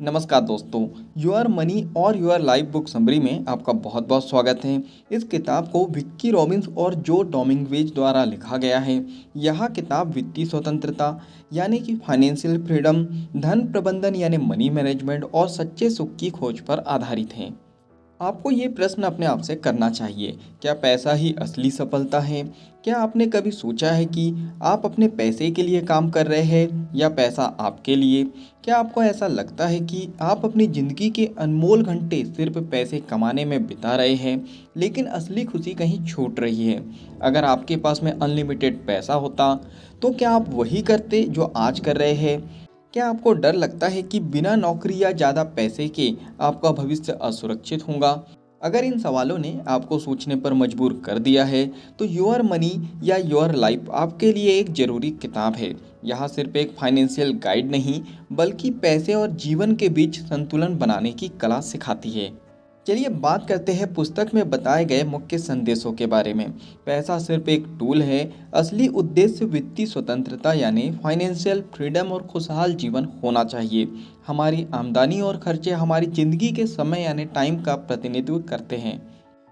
नमस्कार दोस्तों। Your money और योर लाइफ बुक समरी में आपका बहुत बहुत स्वागत है। इस किताब को विक्की रॉबिन्स और जो डोमिंगवेज द्वारा लिखा गया है। यह किताब वित्तीय स्वतंत्रता यानी कि फाइनेंशियल फ्रीडम, धन प्रबंधन यानी मनी मैनेजमेंट और सच्चे सुख की खोज पर आधारित है। आपको ये प्रश्न अपने आप से करना चाहिए, क्या पैसा ही असली सफलता है? क्या आपने कभी सोचा है कि आप अपने पैसे के लिए काम कर रहे हैं या पैसा आपके लिए? क्या आपको ऐसा लगता है कि आप अपनी ज़िंदगी के अनमोल घंटे सिर्फ पैसे कमाने में बिता रहे हैं, लेकिन असली खुशी कहीं छूट रही है? अगर आपके पास में अनलिमिटेड पैसा होता, तो क्या आप वही करते जो आज कर रहे हैं? क्या आपको डर लगता है कि बिना नौकरी या ज़्यादा पैसे के आपका भविष्य असुरक्षित होगा? अगर इन सवालों ने आपको सोचने पर मजबूर कर दिया है, तो योर मनी या योर लाइफ आपके लिए एक ज़रूरी किताब है। यह सिर्फ एक फाइनेंशियल गाइड नहीं, बल्कि पैसे और जीवन के बीच संतुलन बनाने की कला सिखाती है। चलिए बात करते हैं पुस्तक में बताए गए मुख्य संदेशों के बारे में। पैसा सिर्फ एक टूल है, असली उद्देश्य वित्तीय स्वतंत्रता यानी फाइनेंशियल फ्रीडम और खुशहाल जीवन होना चाहिए। हमारी आमदनी और खर्चे हमारी ज़िंदगी के समय यानी टाइम का प्रतिनिधित्व करते हैं।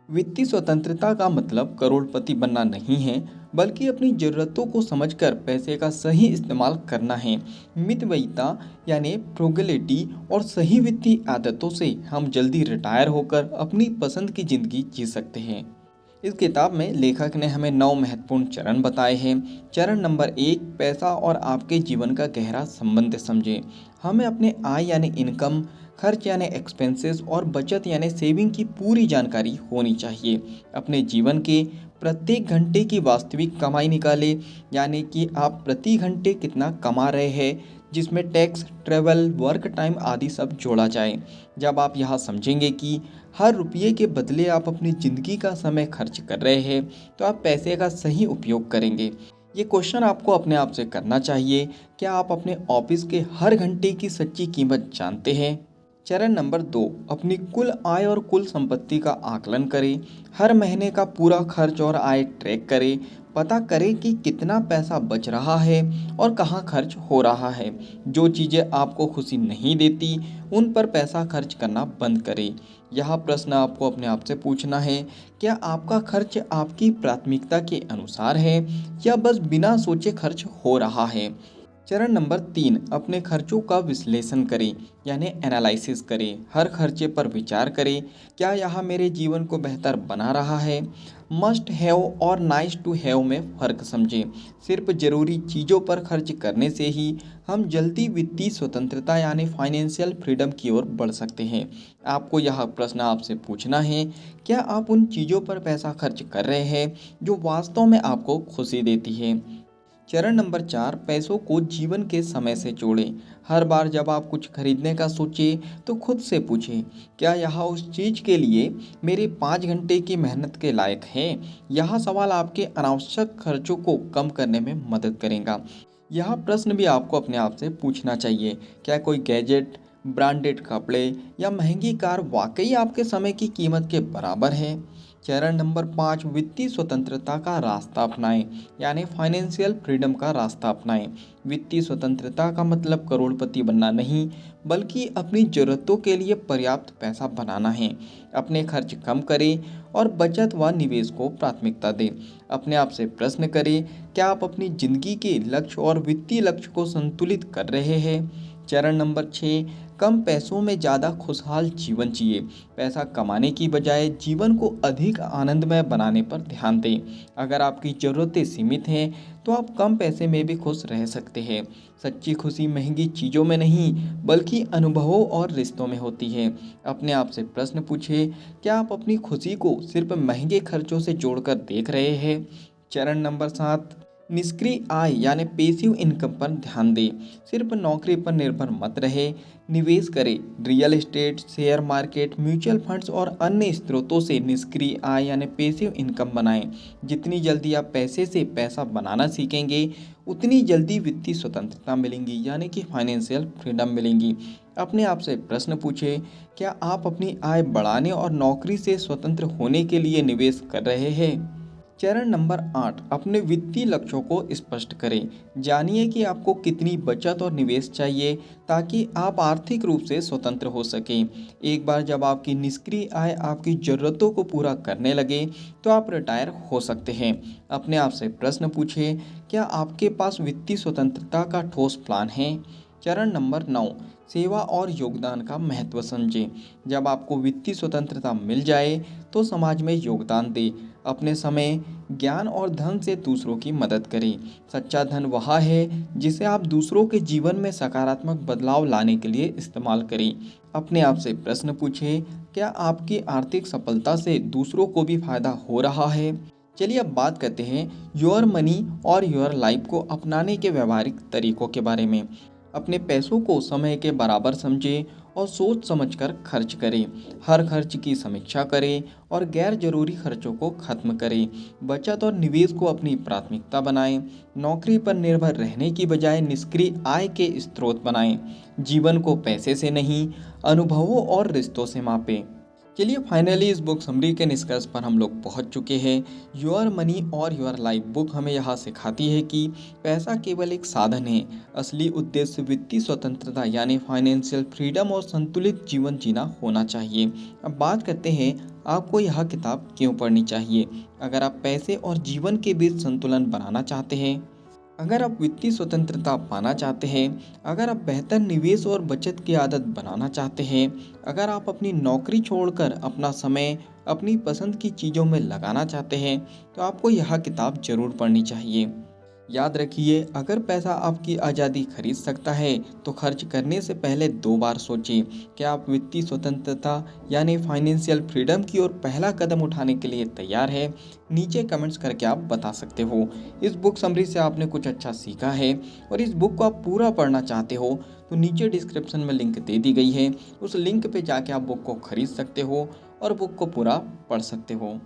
वित्तीय स्वतंत्रता का मतलब करोड़पति बनना नहीं है, बल्कि अपनी ज़रूरतों को समझकर पैसे का सही इस्तेमाल करना है। मितव्ययिता यानी फ्रुगलिटी और सही वित्तीय आदतों से हम जल्दी रिटायर होकर अपनी पसंद की ज़िंदगी जी सकते हैं। इस किताब में लेखक ने हमें 9 महत्वपूर्ण चरण बताए हैं। चरण नंबर 1, पैसा और आपके जीवन का गहरा संबंध समझें। हमें अपने आय यानी इनकम, खर्च यानी एक्सपेंसेस और बचत यानी सेविंग की पूरी जानकारी होनी चाहिए। अपने जीवन के प्रत्येक घंटे की वास्तविक कमाई निकालें, यानी कि आप प्रति घंटे कितना कमा रहे हैं, जिसमें टैक्स, ट्रैवल, वर्क टाइम आदि सब जोड़ा जाए। जब आप यह समझेंगे कि हर रुपये के बदले आप अपनी ज़िंदगी का समय खर्च कर रहे हैं, तो आप पैसे का सही उपयोग करेंगे। ये क्वेश्चन आपको अपने आप से करना चाहिए, क्या आप अपने ऑफिस के हर घंटे की सच्ची कीमत जानते हैं? चरण नंबर 2, अपनी कुल आय और कुल संपत्ति का आकलन करें। हर महीने का पूरा खर्च और आय ट्रैक करें। पता करें कि कितना पैसा बच रहा है और कहाँ खर्च हो रहा है। जो चीज़ें आपको खुशी नहीं देती, उन पर पैसा खर्च करना बंद करें। यह प्रश्न आपको अपने आप से पूछना है, क्या आपका खर्च आपकी प्राथमिकता के अनुसार है या बस बिना सोचे खर्च हो रहा है? चरण नंबर 3, अपने खर्चों का विश्लेषण करें, यानी एनालिसिस करें। हर खर्चे पर विचार करें, क्या यह मेरे जीवन को बेहतर बना रहा है? मस्ट हैव और नाइस टू हैव में फ़र्क समझें। सिर्फ ज़रूरी चीज़ों पर खर्च करने से ही हम जल्दी वित्तीय स्वतंत्रता यानी फाइनेंशियल फ्रीडम की ओर बढ़ सकते हैं। आपको यह प्रश्न आपसे पूछना है, क्या आप उन चीज़ों पर पैसा खर्च कर रहे हैं जो वास्तव में आपको खुशी देती है? चरण नंबर 4, पैसों को जीवन के समय से जोड़ें। हर बार जब आप कुछ खरीदने का सोचें, तो खुद से पूछें, क्या यह उस चीज़ के लिए मेरे 5 घंटे की मेहनत के लायक है? यह सवाल आपके अनावश्यक खर्चों को कम करने में मदद करेगा। यह प्रश्न भी आपको अपने आप से पूछना चाहिए, क्या कोई गैजेट, ब्रांडेड कपड़े या महंगी कार वाकई आपके समय की कीमत के बराबर है? चरण नंबर 5, वित्तीय स्वतंत्रता का रास्ता अपनाएं, यानी फाइनेंशियल फ्रीडम का रास्ता अपनाएं। वित्तीय स्वतंत्रता का मतलब करोड़पति बनना नहीं, बल्कि अपनी ज़रूरतों के लिए पर्याप्त पैसा बनाना है। अपने खर्च कम करें और बचत व निवेश को प्राथमिकता दें। अपने आप से प्रश्न करें, क्या आप अपनी ज़िंदगी के लक्ष्य और वित्तीय लक्ष्य को संतुलित कर रहे हैं? चरण नंबर 6, कम पैसों में ज़्यादा खुशहाल जीवन जिए। पैसा कमाने की बजाय जीवन को अधिक आनंदमय बनाने पर ध्यान दें। अगर आपकी ज़रूरतें सीमित हैं, तो आप कम पैसे में भी खुश रह सकते हैं। सच्ची खुशी महंगी चीज़ों में नहीं, बल्कि अनुभवों और रिश्तों में होती है। अपने आप से प्रश्न पूछिए, क्या आप अपनी खुशी को सिर्फ महंगे खर्चों से जोड़कर देख रहे हैं? चरण नंबर 7, निष्क्रिय आय यानी पैसिव इनकम पर ध्यान दें। सिर्फ नौकरी पर निर्भर मत रहे, निवेश करें। Real estate, share market, mutual funds और अन्य स्रोतों से निष्क्रिय आय यानी पैसिव इनकम बनाएं। जितनी जल्दी आप पैसे से पैसा बनाना सीखेंगे, उतनी जल्दी वित्तीय स्वतंत्रता मिलेंगी, यानी कि फाइनेंशियल फ्रीडम मिलेंगी। अपने आप से प्रश्न पूछें, क्या आप अपनी आय बढ़ाने और नौकरी से स्वतंत्र होने के लिए निवेश कर रहे हैं? चरण नंबर 8, अपने वित्तीय लक्ष्यों को स्पष्ट करें। जानिए कि आपको कितनी बचत और निवेश चाहिए ताकि आप आर्थिक रूप से स्वतंत्र हो सकें। एक बार जब आपकी निष्क्रिय आय आपकी ज़रूरतों को पूरा करने लगे तो आप रिटायर हो सकते हैं। अपने आप से प्रश्न पूछें, क्या आपके पास वित्तीय स्वतंत्रता का ठोस प्लान है? चरण नंबर 9, सेवा और योगदान का महत्व समझें। जब आपको वित्तीय स्वतंत्रता मिल जाए तो समाज में योगदान दें। अपने समय, ज्ञान और धन से दूसरों की मदद करें। सच्चा धन वह है जिसे आप दूसरों के जीवन में सकारात्मक बदलाव लाने के लिए इस्तेमाल करें। अपने आप से प्रश्न पूछें, क्या आपकी आर्थिक सफलता से दूसरों को भी फायदा हो रहा है? चलिए अब बात करते हैं योर मनी और योर लाइफ को अपनाने के व्यवहारिक तरीकों के बारे में। अपने पैसों को समय के बराबर समझें और सोच समझकर खर्च करें। हर खर्च की समीक्षा करें और गैर जरूरी खर्चों को खत्म करें। बचत और निवेश को अपनी प्राथमिकता बनाएं। नौकरी पर निर्भर रहने की बजाय निष्क्रिय आय के स्रोत बनाएं। जीवन को पैसे से नहीं, अनुभवों और रिश्तों से मापें। चलिए फाइनली इस बुक समरी के निष्कर्ष पर हम लोग पहुंच चुके हैं। योर मनी और योर लाइफ बुक हमें यहाँ सिखाती है कि पैसा केवल एक साधन है, असली उद्देश्य वित्तीय स्वतंत्रता यानी फाइनेंशियल फ्रीडम और संतुलित जीवन जीना होना चाहिए। अब बात करते हैं आपको यह किताब क्यों पढ़नी चाहिए। अगर आप पैसे और जीवन के बीच संतुलन बनाना चाहते हैं, अगर आप वित्तीय स्वतंत्रता पाना चाहते हैं, अगर आप बेहतर निवेश और बचत की आदत बनाना चाहते हैं, अगर आप अपनी नौकरी छोड़कर अपना समय अपनी पसंद की चीज़ों में लगाना चाहते हैं, तो आपको यह किताब जरूर पढ़नी चाहिए। याद रखिए, अगर पैसा आपकी आज़ादी खरीद सकता है तो खर्च करने से पहले 2 बार सोचें। क्या आप वित्तीय स्वतंत्रता यानी फाइनेंशियल फ्रीडम की ओर पहला कदम उठाने के लिए तैयार है? नीचे कमेंट्स करके आप बता सकते हो। इस बुक समरी से आपने कुछ अच्छा सीखा है और इस बुक को आप पूरा पढ़ना चाहते हो तो नीचे डिस्क्रिप्शन में लिंक दे दी गई है। उस लिंक पे जाके आप बुक को खरीद सकते हो और बुक को पूरा पढ़ सकते हो।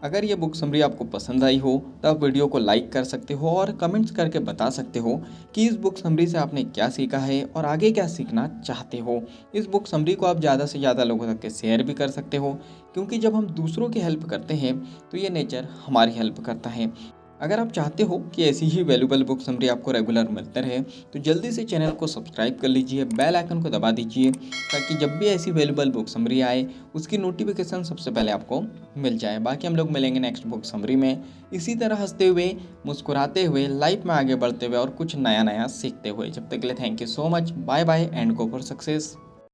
अगर ये बुक समरी आपको पसंद आई हो तो आप वीडियो को लाइक कर सकते हो और कमेंट्स करके बता सकते हो कि इस बुक समरी से आपने क्या सीखा है और आगे क्या सीखना चाहते हो। इस बुक समरी को आप ज़्यादा से ज़्यादा लोगों तक के शेयर भी कर सकते हो, क्योंकि जब हम दूसरों की हेल्प करते हैं तो ये नेचर हमारी हेल्प करता है। अगर आप चाहते हो कि ऐसी ही वैल्यूबल बुक समरी आपको रेगुलर मिलते रहे तो जल्दी से चैनल को सब्सक्राइब कर लीजिए, बेल आइकन को दबा दीजिए ताकि जब भी ऐसी वैल्यूबल बुक समरी आए उसकी नोटिफिकेशन सबसे पहले आपको मिल जाए। बाकी हम लोग मिलेंगे नेक्स्ट बुक समरी में इसी तरह हंसते हुए, मुस्कुराते हुए, लाइफ में आगे बढ़ते हुए और कुछ नया नया सीखते हुए। जब तक के लिए thank you so much, bye bye and go for success.